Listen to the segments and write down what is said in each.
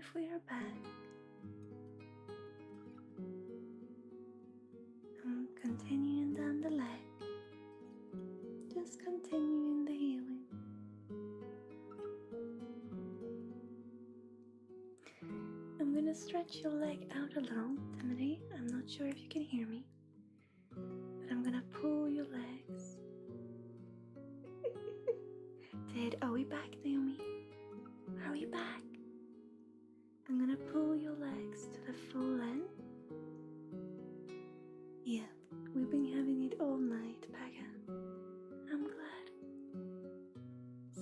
if we are back, I'm continuing down the leg, just continuing the healing. I'm gonna stretch your leg out a little, Timothy. I'm not sure if you can hear me, but I'm gonna pull your legs. Are we back, Naomi? Are we back? I'm gonna pull your legs to the full length. Yeah, we've been having it all night, Paga. I'm glad.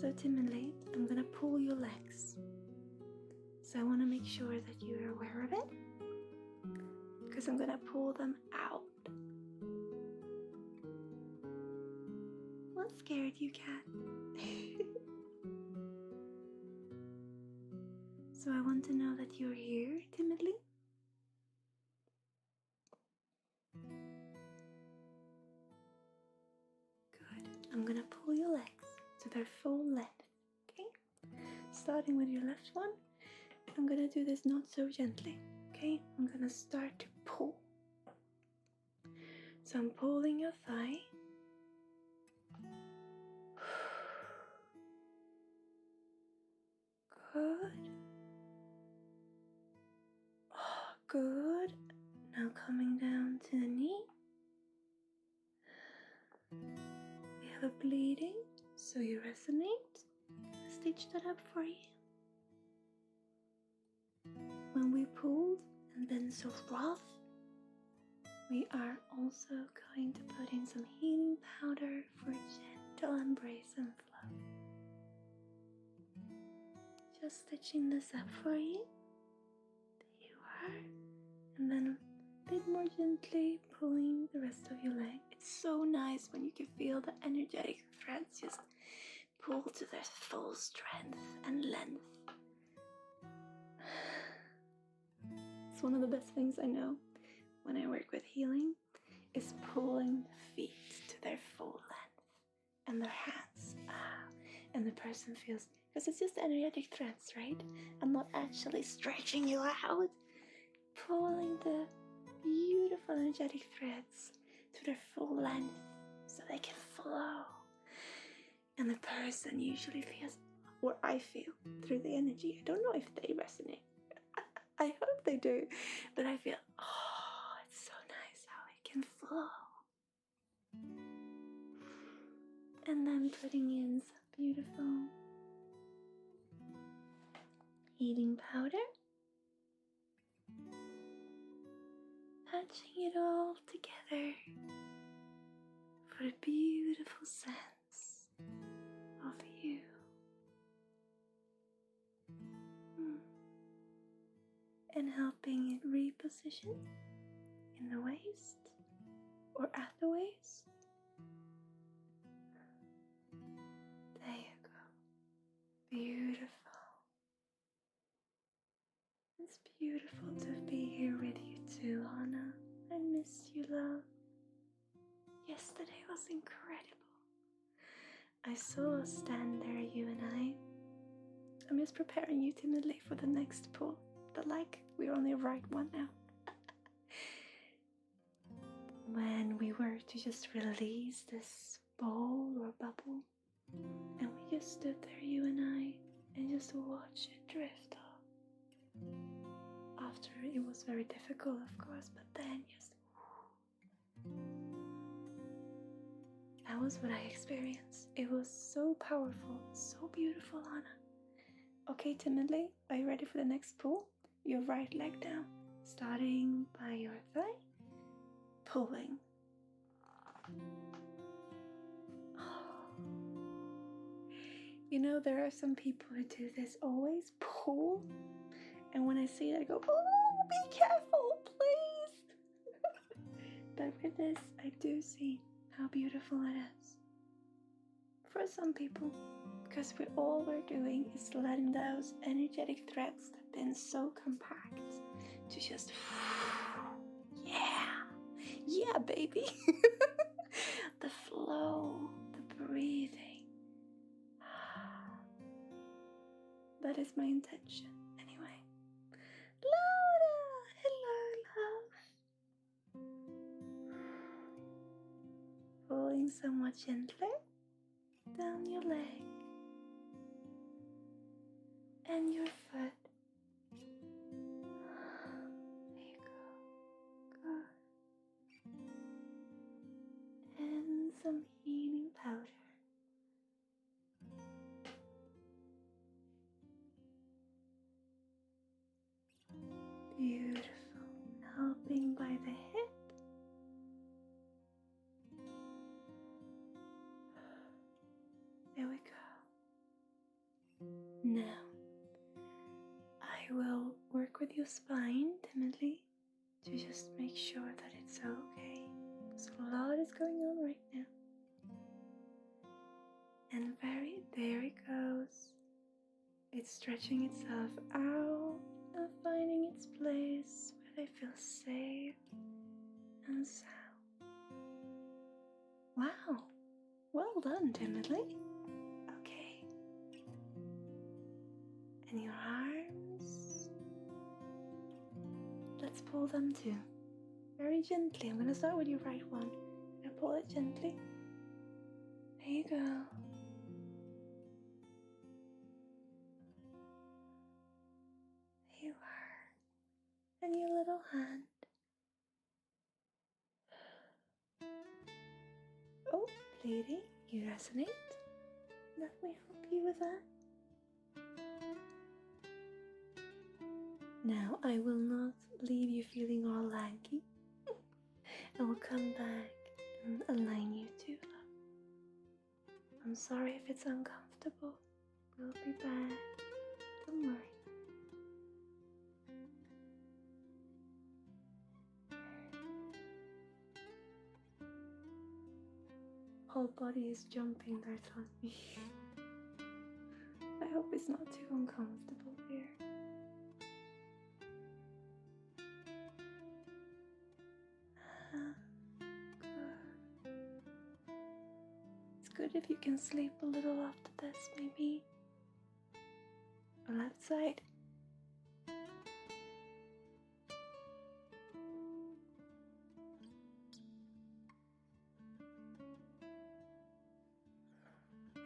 So timidly, I'm gonna pull your legs. So I want to make sure that you're aware of it, because I'm gonna pull them out. What scared you, cat? So I want to know that you're here, timidly. Good. I'm gonna pull your legs to their full length, okay? Starting with your left one, I'm gonna do this not so gently, okay? I'm gonna start to pull. So I'm pulling your thigh. Good. Oh, good. Now coming down to the knee. We have a bleeding, so you resonate. Stitch that up for you. When we pulled and been so rough, we are also going to put in some healing powder for gentle embrace and flow. Just stitching this up for you. There you are. And then a bit more gently pulling the rest of your leg. It's so nice when you can feel the energetic threads just pull to their full strength and length. It's one of the best things I know when I work with healing is pulling the feet to their full length and their hands. And the person feels, because it's just energetic threads, right? I'm not actually stretching you out. Pulling the beautiful energetic threads to their full length so they can flow. And the person usually feels, or I feel through the energy. I don't know if they resonate. I hope they do. But I feel, oh, it's so nice how it can flow. And then putting in some beautiful healing powder. Patching it all together for a beautiful sense of you. And helping it reposition in the waist or at the waist. There you go. Beautiful. It's beautiful to be here with you too, Anna. I miss you, love. Yesterday was incredible. I saw us stand there, you and I. I'm just preparing you timidly for the next pull. But like, we're on the right one now. When we were to just release this ball or bubble, and we just stood there, you and I, and just watched it drift off. After it was very difficult, of course, but then just that was what I experienced. It was so powerful, so beautiful, Anna. Okay, timidly, are you ready for the next pull? Your right leg down, starting by your thigh, pulling. You know, there are some people who do this, always pull, and when I see it, I go, oh, be careful, please. But with this, I do see how beautiful it is. For some people, because all we're doing is letting those energetic threads that have been so compact to just, yeah, baby. The flow, the breathing. That is my intention, anyway. somewhat gentler down your leg and your foot. There you go. Good. And some healing powder. Beautiful. Helping by the hip. There we go. Now, I will work with your spine timidly to just make sure that it's okay. Because a lot is going on right now. And there it goes. It's stretching itself out and finding its place where they feel safe and sound. Wow, well done, timidly. Okay. And your arms. Let's pull them too. Very gently. I'm going to start with your right one. I'm going to pull it gently. There you go. There you are. And your little hand. Oh, lady, you resonate? Let me help you with that. Now, I will not leave you feeling all lanky. I will come back and align you to love. I'm sorry if it's uncomfortable. We'll be back. Don't worry. Whole body is jumping, they're telling me. I hope it's not too uncomfortable here. Good. It's good if you can sleep a little after this, maybe. Left side.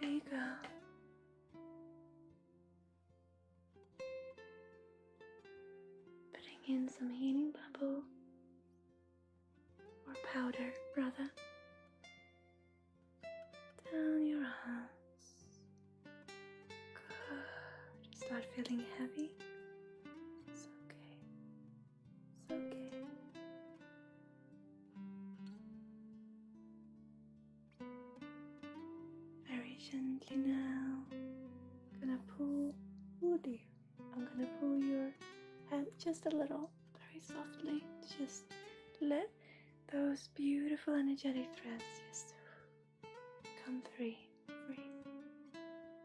There you go. Putting in some healing bubble or powder, rather. Down your arms. Good. Start feeling heavy. It's okay. It's okay. Very gently now. I'm gonna pull. Oh dear. I'm gonna pull your hand just a little, very softly. Just let those beautiful energetic threads just come free.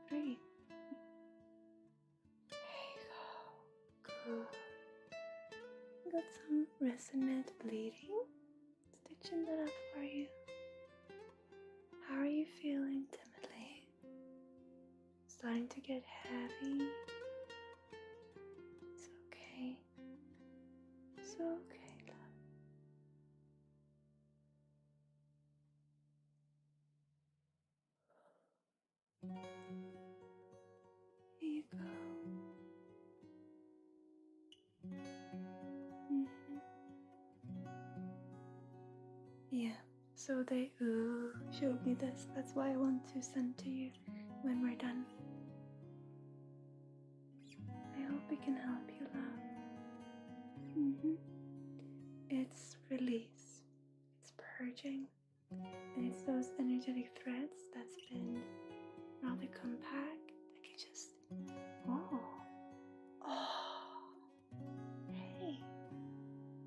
There you go. Good. Got some resonant bleeding. Stitching that up for you. How are you feeling timidly? Starting to get heavy. It's okay. It's okay, love. Here you go. Yeah, so they showed me this. That's why I want to send to you when we're done. I hope it can help you, love. It's release. It's purging. And it's those energetic threads that's been rather compact that can just, hey,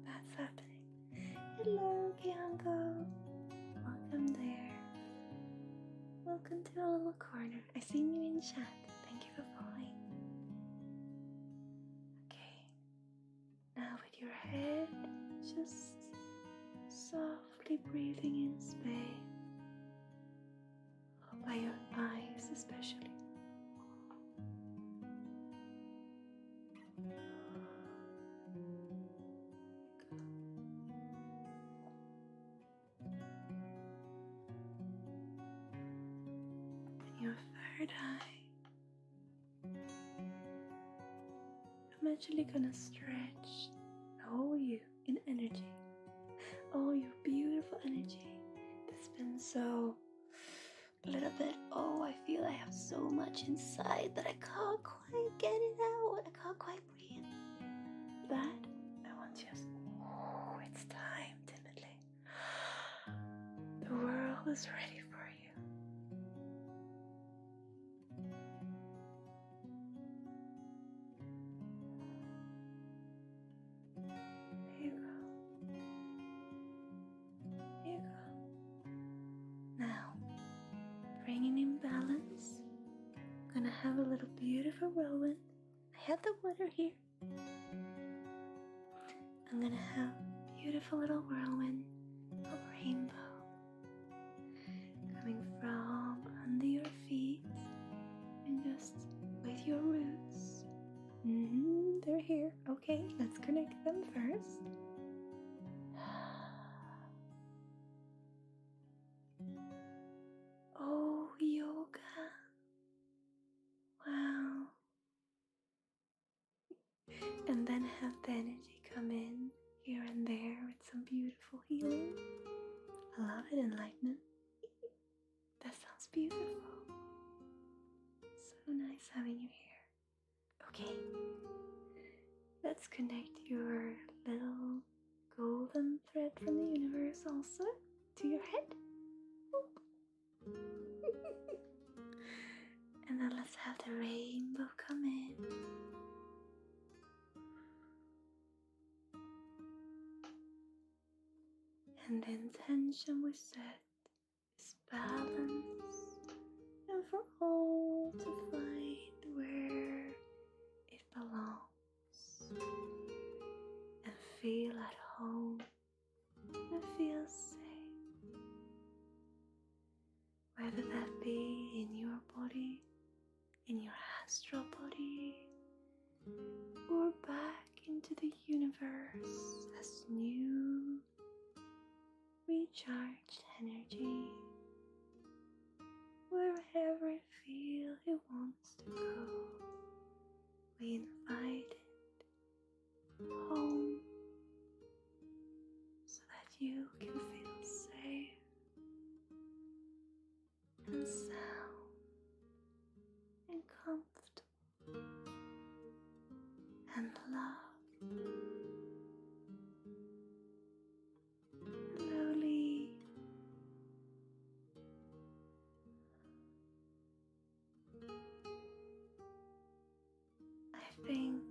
that's happening. Hello, Kiango. Welcome there. Welcome to a little corner. I seen you in chat. Thank you for following. Okay. Now with your head, just softly breathing in space. By your eyes especially. third eye. I'm actually gonna stretch all you in energy, all your beautiful energy that's been so a little bit, oh, I feel I have so much inside that I can't quite get it out, I can't quite breathe. That I want you, oh, it's time, timidly. The world is ready for you. Here you go. Here you go. Now, bringing in balance, I'm gonna have a little beautiful whirlwind. I have the water here. I'm gonna have a beautiful little whirlwind of rainbow coming from under your feet and just with your roots. They're here. Okay, let's connect them first. Oh, yoga. Wow. And then have the energy come in here and there with some beautiful healing. I love it, enlightenment. That sounds beautiful. So nice having you here. Okay, let's connect your little golden thread from the universe also to your head. And then let's have the rainbow come in. And the intention we set is balance, and for all to find where it belongs and feel at home and feel safe. Whether that be in your body, in your astral body, or back into the universe as new recharged energy, wherever it feels it wants to go, we invite it home so that you can feel safe and sound and comfortable and loved. Slowly I think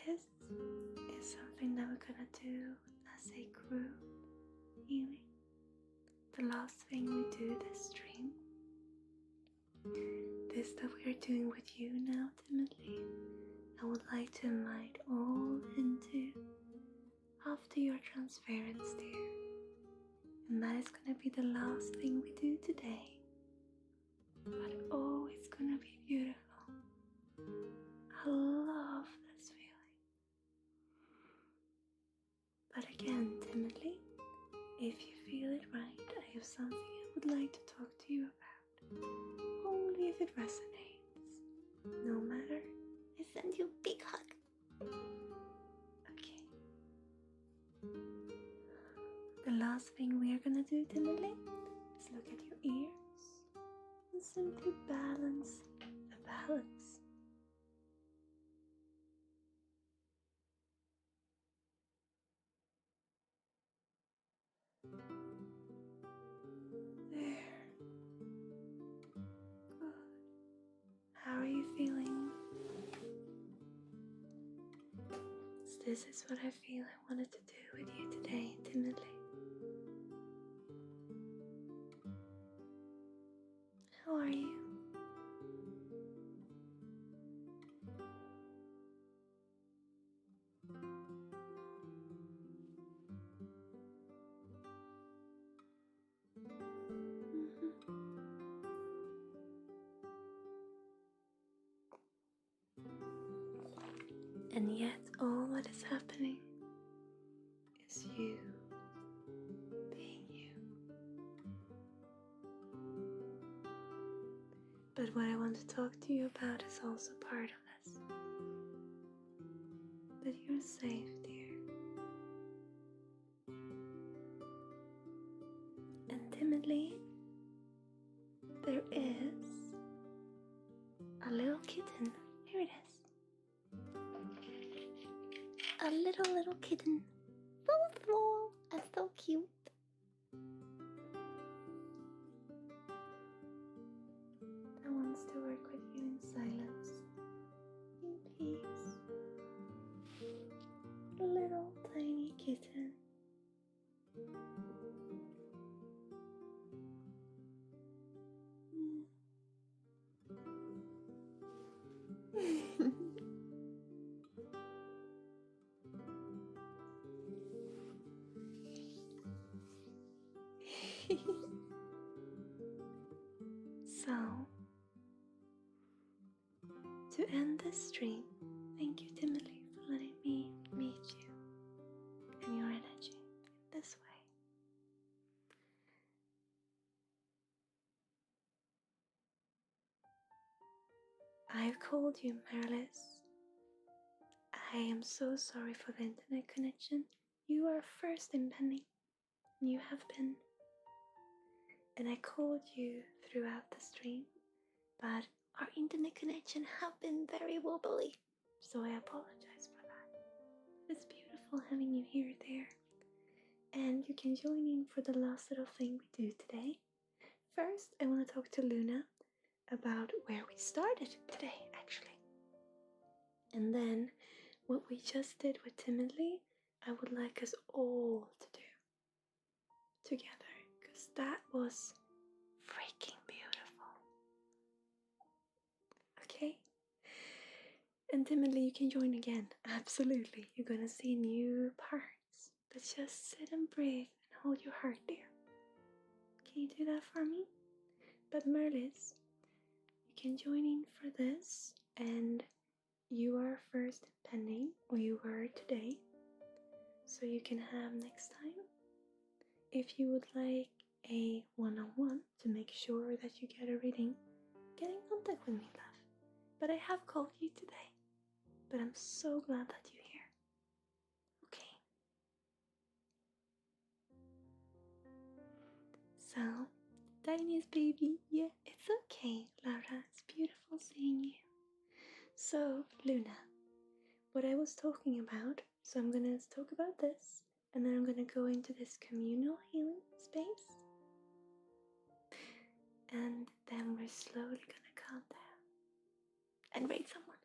this is something that we're gonna do as a group healing. The last thing we do this stream. This that we are doing with you now, timidly, I would like to invite all into after your transference, dear. And that is gonna be the last thing we do today. But oh, it's gonna be beautiful. I love this feeling. But again, timidly, if you feel it right, I have something I would like to talk to you about. Only if it resonates. No matter, I send you a big hug. Okay. The last thing we are gonna do, timidly, is look at your ears and simply balance the balance. There. Good. How are you feeling? This is what I feel I wanted to do with you today, timidly. How are you? And yet all that is happening is you being you. to talk to you about is also part of this. That you're safe, dear. And timidly, there is a little kitten. Here it is. A little kitten. So small and so cute. That wants to work with you in silence. In peace. A little tiny kitten. So, to end this stream, thank you timidly for letting me meet you and your energy in this way. I've called you Marilis. I am so sorry for the internet connection. You are first in pending. You have been. And I called you throughout the stream, but our internet connection have been very wobbly, so I apologize for that. It's beautiful having you here, there. And you can join in for the last little thing we do today. First, I want to talk to Luna about where we started today, actually. And then, what we just did with Timidly, I would like us all to do together, because that was freaking beautiful. Okay? And timidly you can join again. Absolutely. You're gonna see new parts. But just sit and breathe and hold your heart there. Can you do that for me? But Merlis, you can join in for this, and you are first pending, or you were today. So you can have next time. If you would like a one-on-one to make sure that you get a reading, get in contact with me, love. But I have called you today. But I'm so glad that you're here. Okay. So, tiniest baby, yeah, it's okay, Laura. It's beautiful seeing you. So, Luna, what I was talking about, so I'm gonna talk about this, and then I'm gonna go into this communal healing space. And then we're slowly gonna calm down and raid someone.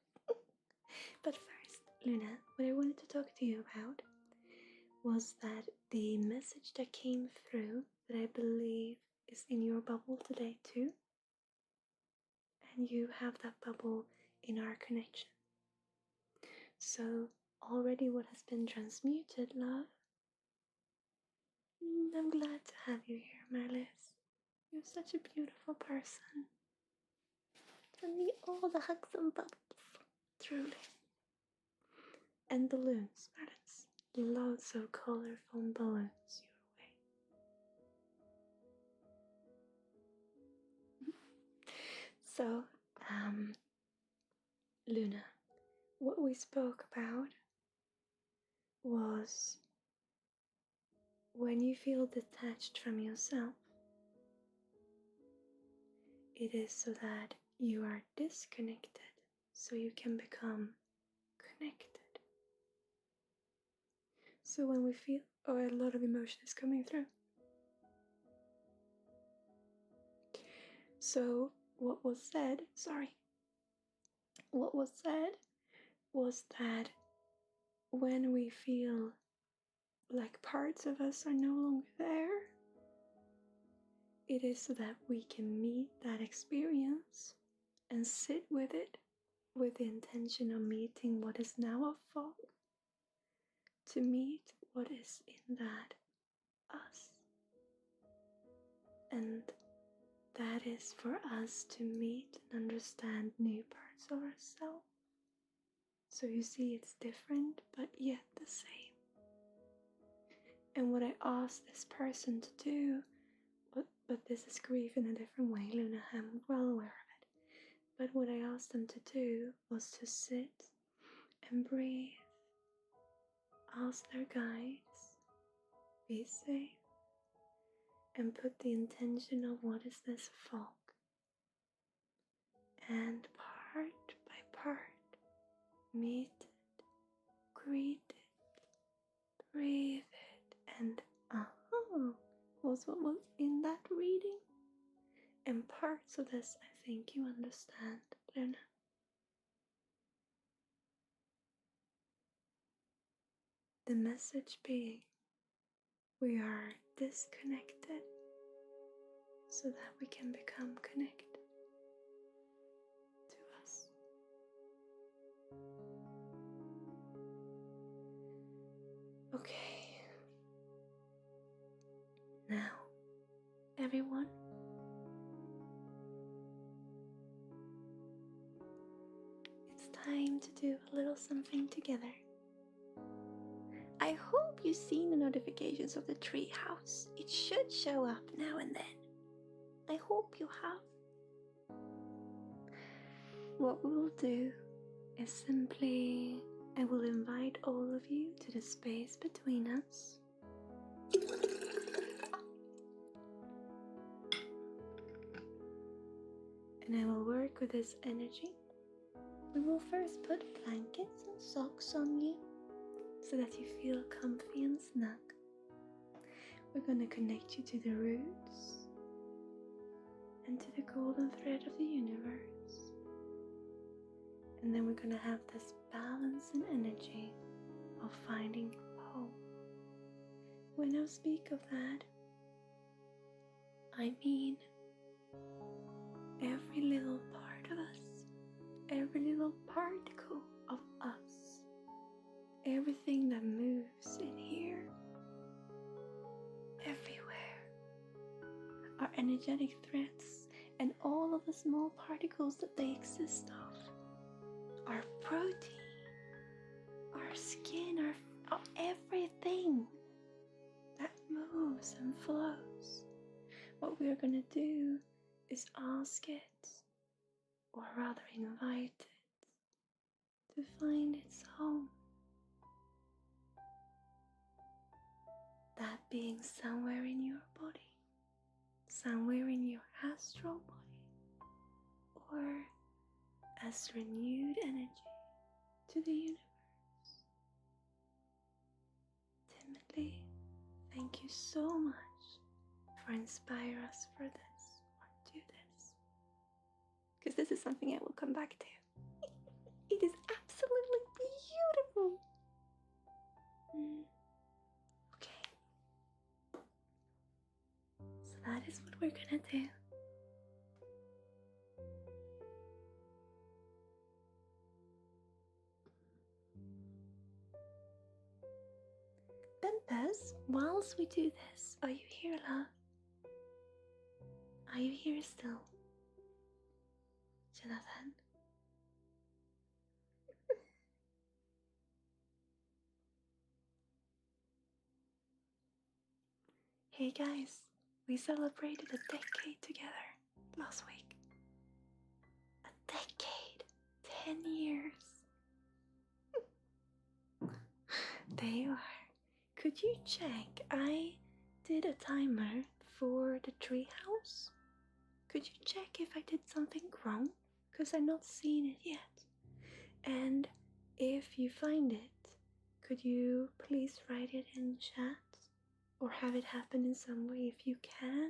But first, Luna, what I wanted to talk to you about was that the message that came through, that I believe is in your bubble today too, and you have that bubble in our connection. So already what has been transmuted, love, I'm glad to have you here, Marlis. You're such a beautiful person. Send me all the hugs and bubbles, truly. And balloons, Marlis. Loads of colorful balloons your way. So, Luna, what we spoke about was when you feel detached from yourself, it is so that you are disconnected so you can become connected. So when we feel, a lot of emotion is coming through. So what was said was that when we feel like parts of us are no longer there, it is so that we can meet that experience and sit with it with the intention of meeting what is now a fog, to meet what is in that us. And that is for us to meet and understand new parts of ourselves. So you see, it's different, but yet the same. And what I asked this person to do, but this is grief in a different way, Luna, I'm well aware of it. But what I asked them to do was to sit and breathe, ask their guides, be safe, and put the intention of what is this fog. And part by part, meet it, greet it, breathe it, and was what was in that reading. And parts of this I think you understand, Luna. The message being, we are disconnected so that we can become connected to us. Okay. Now, everyone, it's time to do a little something together. I hope you've seen the notifications of the tree house. It should show up now and then. I hope you have. What we will do is simply, I will invite all of you to the space between us. And I will work with this energy. We will first put blankets and socks on you so that you feel comfy and snug. We're going to connect you to the roots and to the golden thread of the universe. And then we're going to have this balance and energy of finding home. When I speak of that, I mean every little part of us, every little particle of us, everything that moves in here, everywhere, our energetic threads and all of the small particles that they exist of, our protein, our skin, our everything that moves and flows. What we are going to do is ask it, or rather invite it, to find its home. That being somewhere in your body, somewhere in your astral body, or as renewed energy to the universe. Timothy, thank you so much for inspiring us for this, or do this. Because this is something I will come back to. It is absolutely beautiful. Okay. So that is what we're gonna do. Tempest, whilst we do this, are you here, love? Are you here still? Jonathan? Hey guys, we celebrated a decade together last week. A decade. 10 years. There you are. Could you check? I did a timer for the treehouse. Could you check if I did something wrong? Because I've not seen it yet. And if you find it, could you please write it in chat? Or have it happen in some way if you can?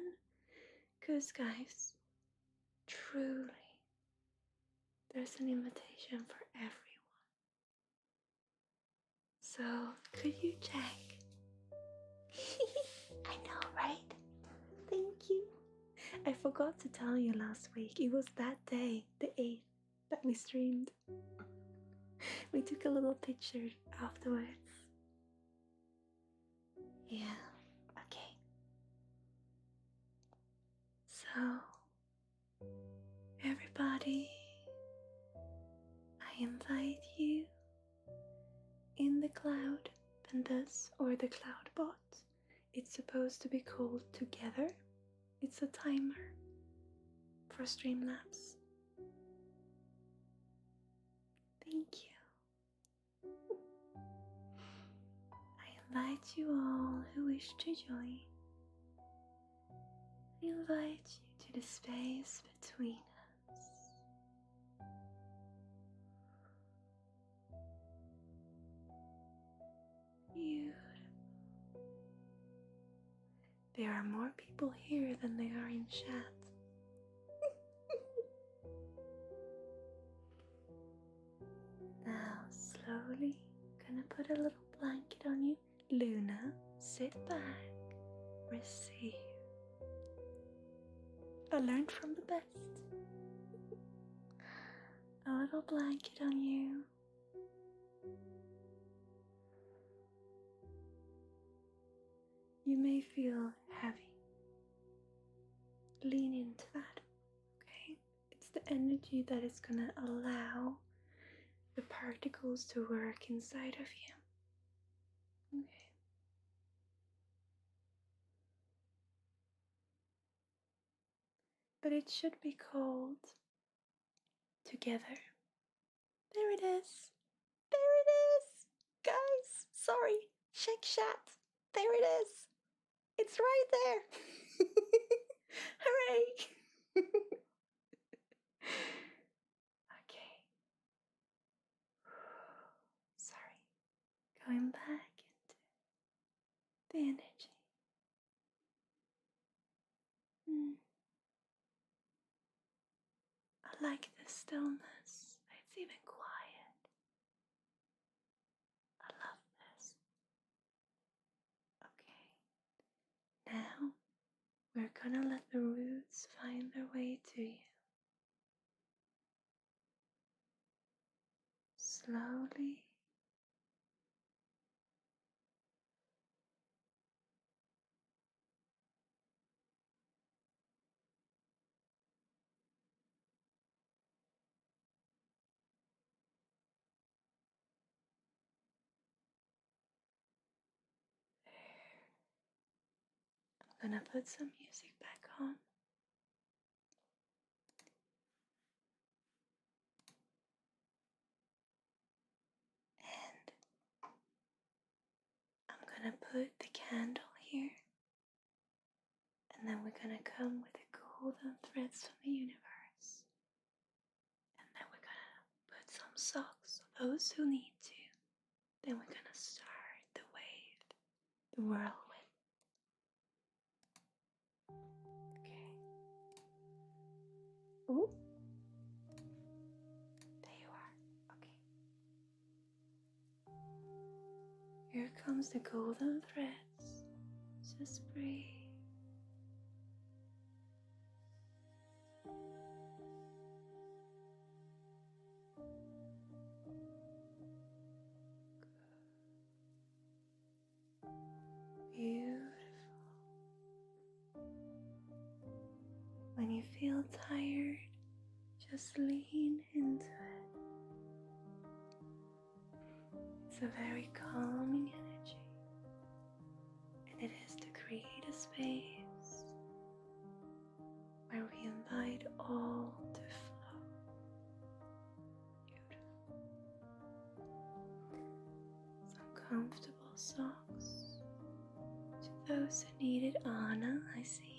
Because guys, truly, there's an invitation for everyone. So, could you check? I know, right? Thank you. I forgot to tell you last week. It was that day, the 8th, that we streamed. We took a little picture afterwards. Yeah, okay. So, everybody, I invite you in the cloud pandas or the cloud bot. It's supposed to be called Together. It's a timer for Streamlabs. invite you all who wish to join. I invite you to the space between us. Beautiful. There are more people here than there are in chat. Now, slowly, gonna put a little blanket on you. Luna, sit back, receive. I learned from the best. A little blanket on you. You may feel heavy. Lean into that, okay? It's the energy that is gonna allow the particles to work inside of you. Okay. But it should be cold together. There it is. There it is. Guys, sorry. Check chat. There it is. It's right there. Hooray. Okay. Sorry. Going back into the energy. I like the stillness. It's even quiet. I love this. Okay. Now we're gonna let the roots find their way to you. Slowly. I'm gonna put some music back on. And I'm gonna put the candle here. And then we're gonna come with the golden threads from the universe. And then we're gonna put some socks for those who need to. Then we're gonna start the wave, the whirlwind. Okay. Oh, there you are. Okay. Here comes the golden threads. Just breathe. Beautiful. When you feel tired, just lean into it. It's a very calming energy, and it is to create a space where we invite all to flow. Beautiful. Some comfortable socks. To those who need it, Anna, I see you.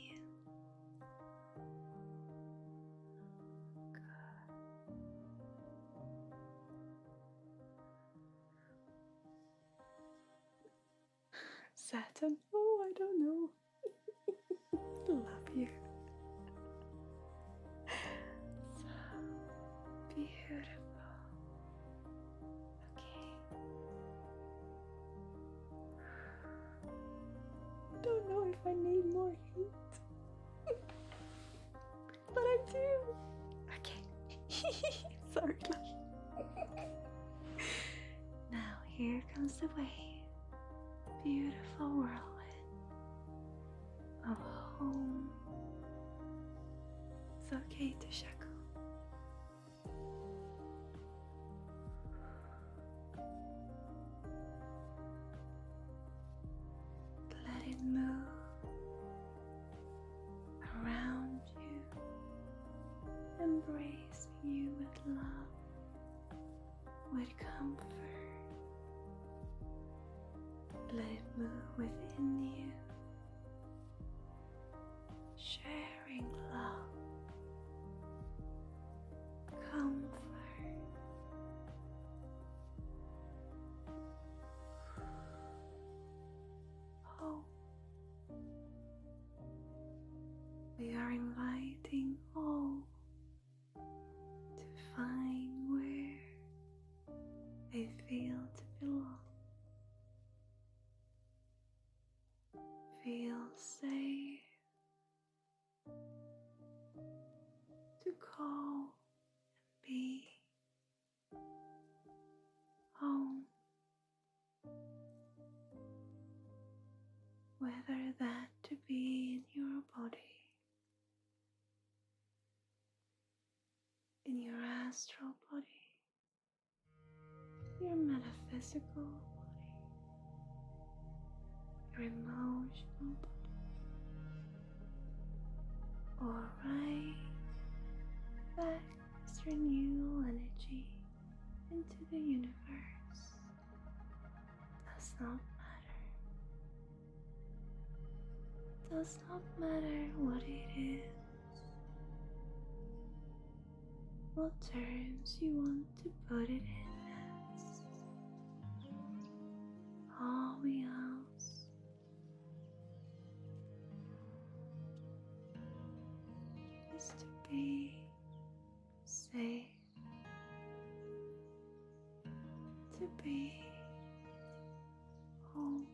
Saturn? Oh, I don't know. Love you. So beautiful. Okay. Don't know if I need more heat. But I do. Okay. Sorry. Now here comes the wave. Beautiful whirlwind of home. It's okay to shackle. Let it move around you, embracing you with love, with comfort. Let it move within you, sharing love, comfort, hope. We are inviting all to find where they feel to belong. Feel safe to call and be home, whether that to be in your body, in your astral body, your metaphysical body, your emotional body, or right back as renewal energy into the universe. Does not matter. Does not matter what it is, what terms you want to put it in as. All we ask is to be safe, to be home.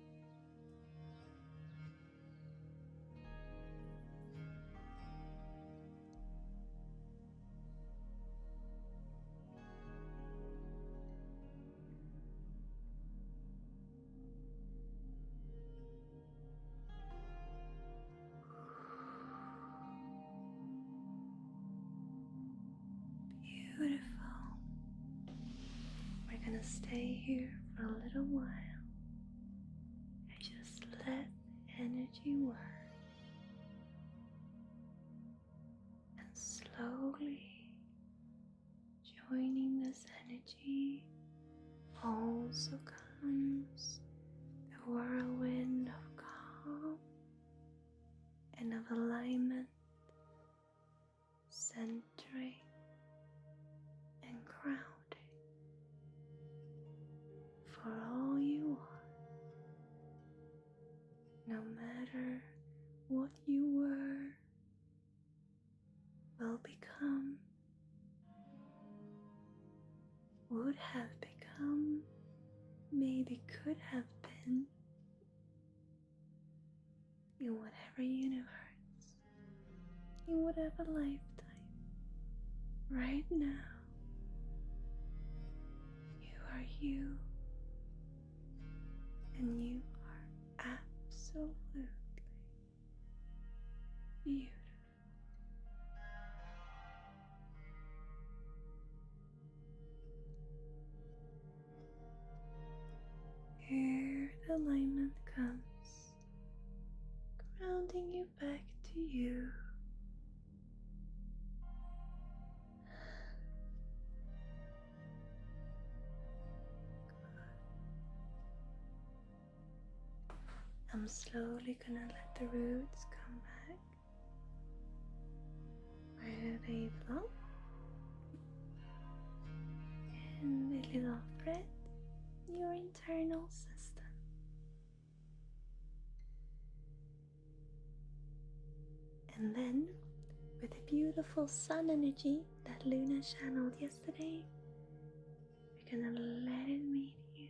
Beautiful. We're gonna stay here for a little while and just let the energy work. And slowly joining this energy also comes the whirlwind of calm and of alignment, centering and grounding for all you are, no matter what you were, will become, would have become, maybe could have been, in whatever universe, in whatever lifetime, right now. You are you, and you are absolutely beautiful. Here the alignment comes, grounding you back to you. I'm slowly gonna let the roots come back where they belong, and a little thread in your internal system. And then, with the beautiful sun energy that Luna channeled yesterday, we're gonna let it meet you,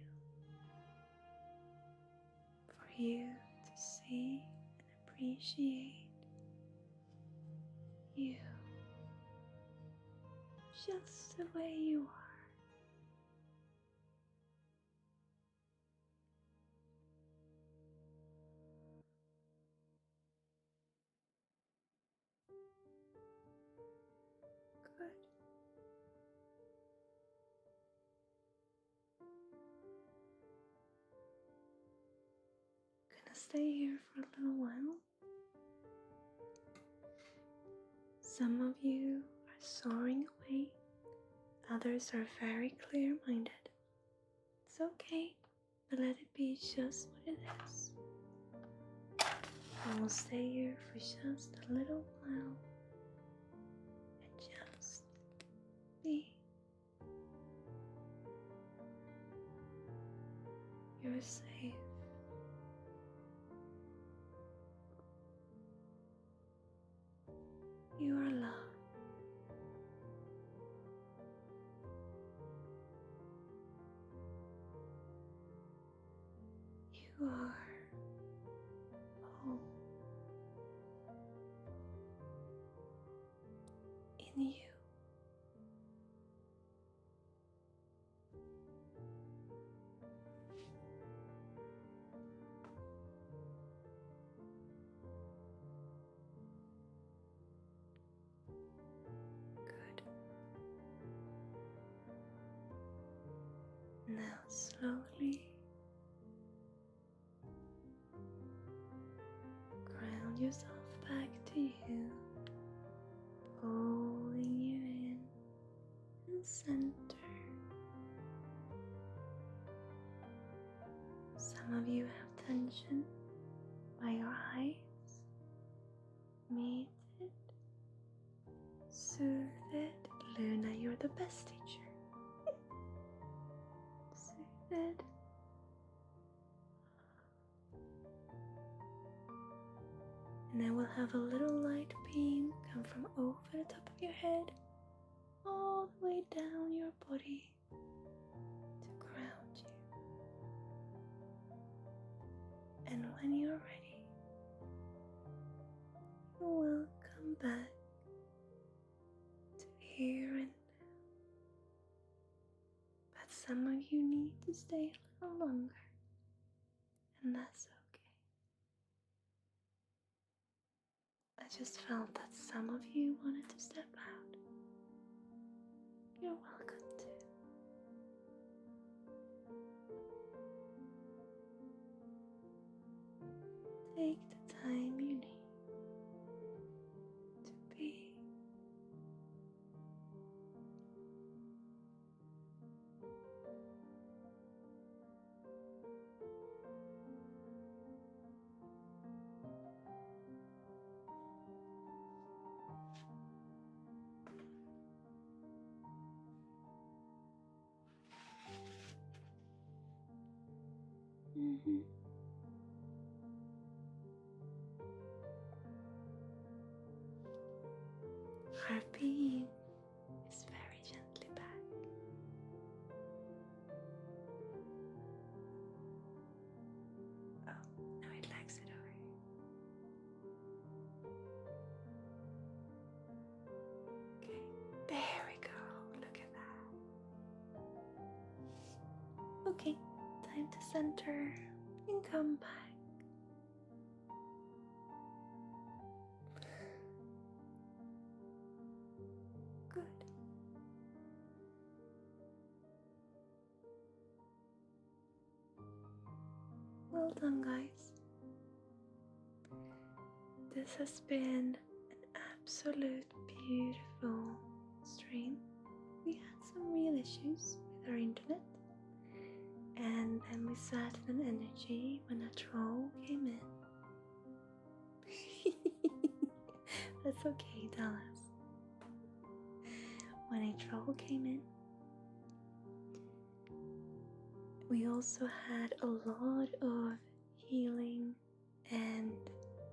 for you to see and appreciate you just the way you are. Good. Gonna stay here for a little while. Some of you are soaring away, others are very clear-minded. It's okay. but let it be just what it is. And we'll stay here for just a little while and just be. You're safe. You are loved. You are home in you. Good. Now slowly ground yourself back to you, pulling you in and center. Some of you have tension by your eyes. Meet it, soothe it. Luna, you're the best teacher. Soothe it. And then we'll have a little light beam come from over the top of your head all the way down your body to ground you. And when you're ready, you will come back to here and now. But some of you need to stay a little longer, and that's okay. I just felt that some of you wanted to step out. You're welcome to. Take the time you need to be. Our being is very gently back. Oh, now it likes it over here. Okay, there we go. Look at that. Okay, time to center and come back. Good. Well done, guys. This has been an absolute beautiful stream. We had some real issues with our internet, and then we sat in an energy when a troll came in. That's okay, Dallas. When a troll came in, we also had a lot of healing and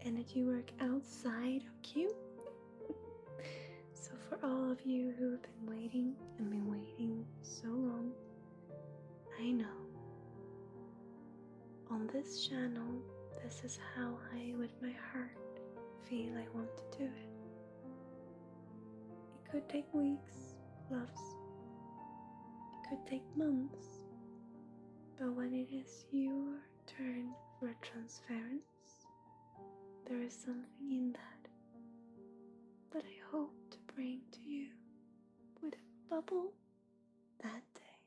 energy work outside of queue. So for all of you who have been waiting and been waiting so long, I know on this channel, this is how I, with my heart, feel I want to do it. It could take weeks, loves. It could take months. But when it is your turn for transference, there is something in that I hope to bring to you with a bubble that day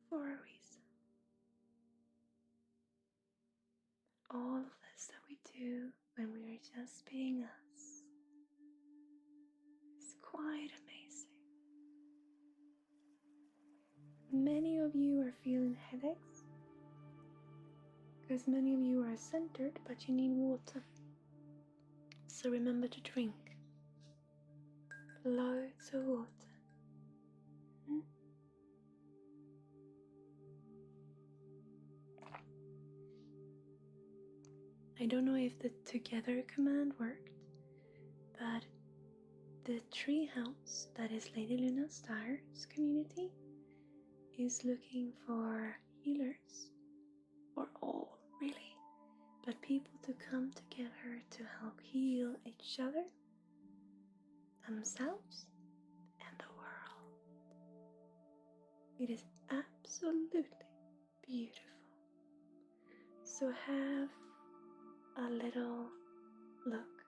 for a reason. All of this that we do when we are just being us is quite amazing. Many of you are feeling headaches. because many of you are centered, but you need water. So remember to drink loads of water. I don't know if the together command worked, but the treehouse, that is Lady Luna Star's community, is looking for healers, or all really, but people to come together to help heal each other, themselves, and the world. It is absolutely beautiful. So have a little look.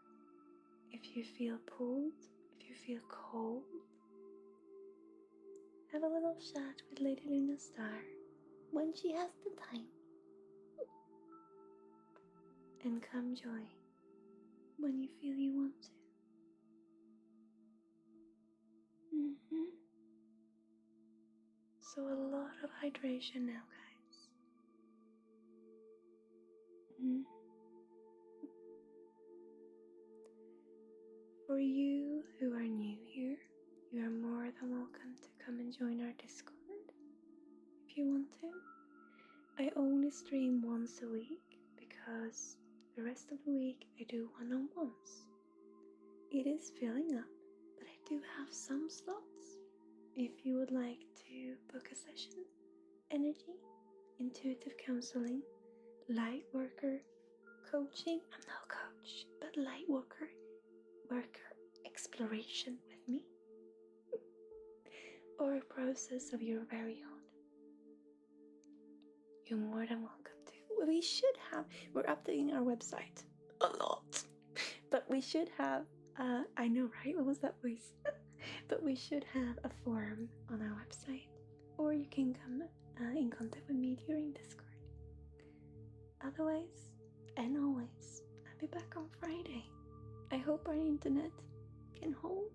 If you feel pulled, if you feel cold, have a little chat with Lady Luna Star when she has the time. And come join when you feel you want to. So a lot of hydration now, guys. For you who are new here, you are more than welcome to come and join our Discord if you want to. I only stream once a week because the rest of the week I do one-on-ones. It is filling up, but I do have some slots. If you would like to book a session, energy, intuitive counseling, light worker coaching, I'm no coach, but light worker exploration with me, or a process of your very own, you're more than welcome to. We're updating our website a lot, but we should have, I know, right? What was that voice? But we should have a form on our website, or you can come in contact with me during Discord. Otherwise, and always, I'll be back on Friday. I hope our internet can hold.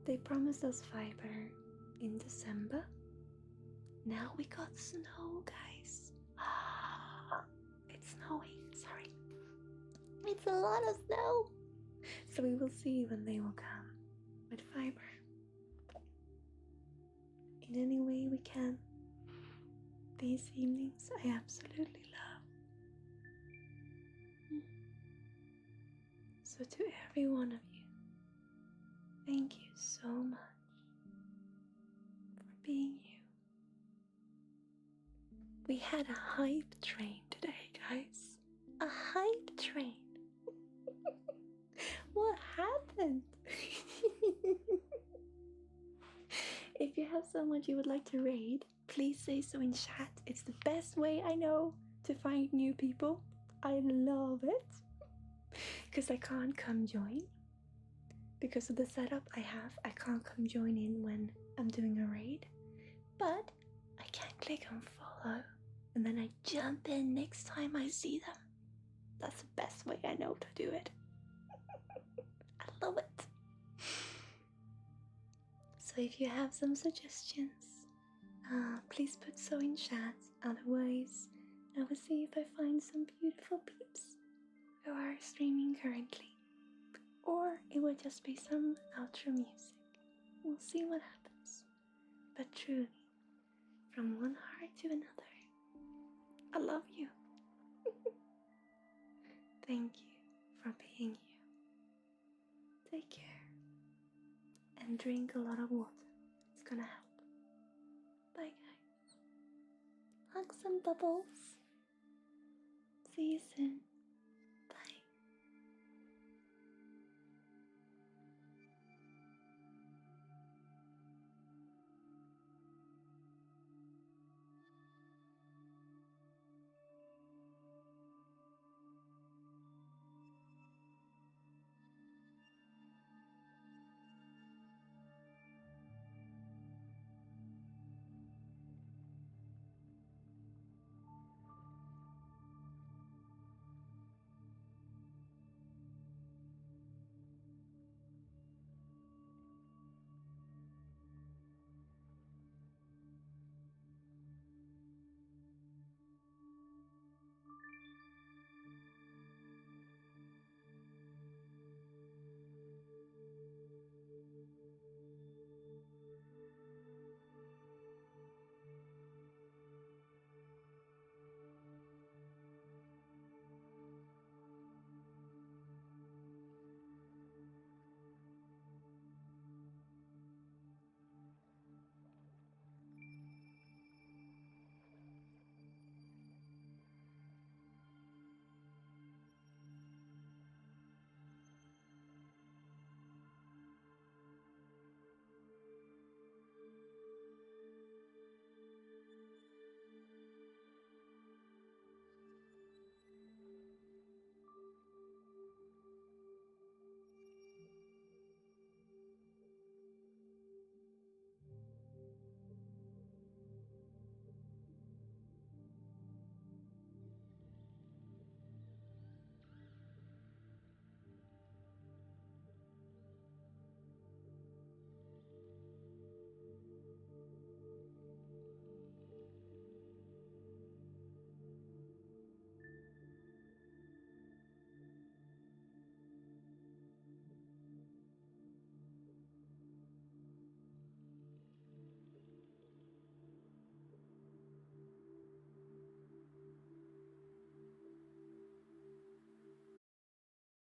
They promised us fiber in December. Now we got snow, guys. It's snowing, sorry. It's a lot of snow. So we will see when they will come with fiber. In any way we can. These evenings I absolutely love. So to every one of you, thank you so much for being you. We had a hype train today, guys. A hype train. What happened? If you have someone you would like to raid, please say so in chat. It's the best way I know to find new people. I love it. Because I can't come join. Because of the setup I have, I can't come join in when I'm doing a raid. But I can click on follow. And then I jump in next time I see them. That's the best way I know to do it. I love it. So if you have some suggestions, please put so in chat. Otherwise, I will see if I find some beautiful peeps who are streaming currently. Or it will just be some outro music. We'll see what happens. But truly, from one heart to another, I love you. Thank you for being you. Take care. And drink a lot of water. It's gonna help. Bye, guys. Hugs and bubbles. See you soon.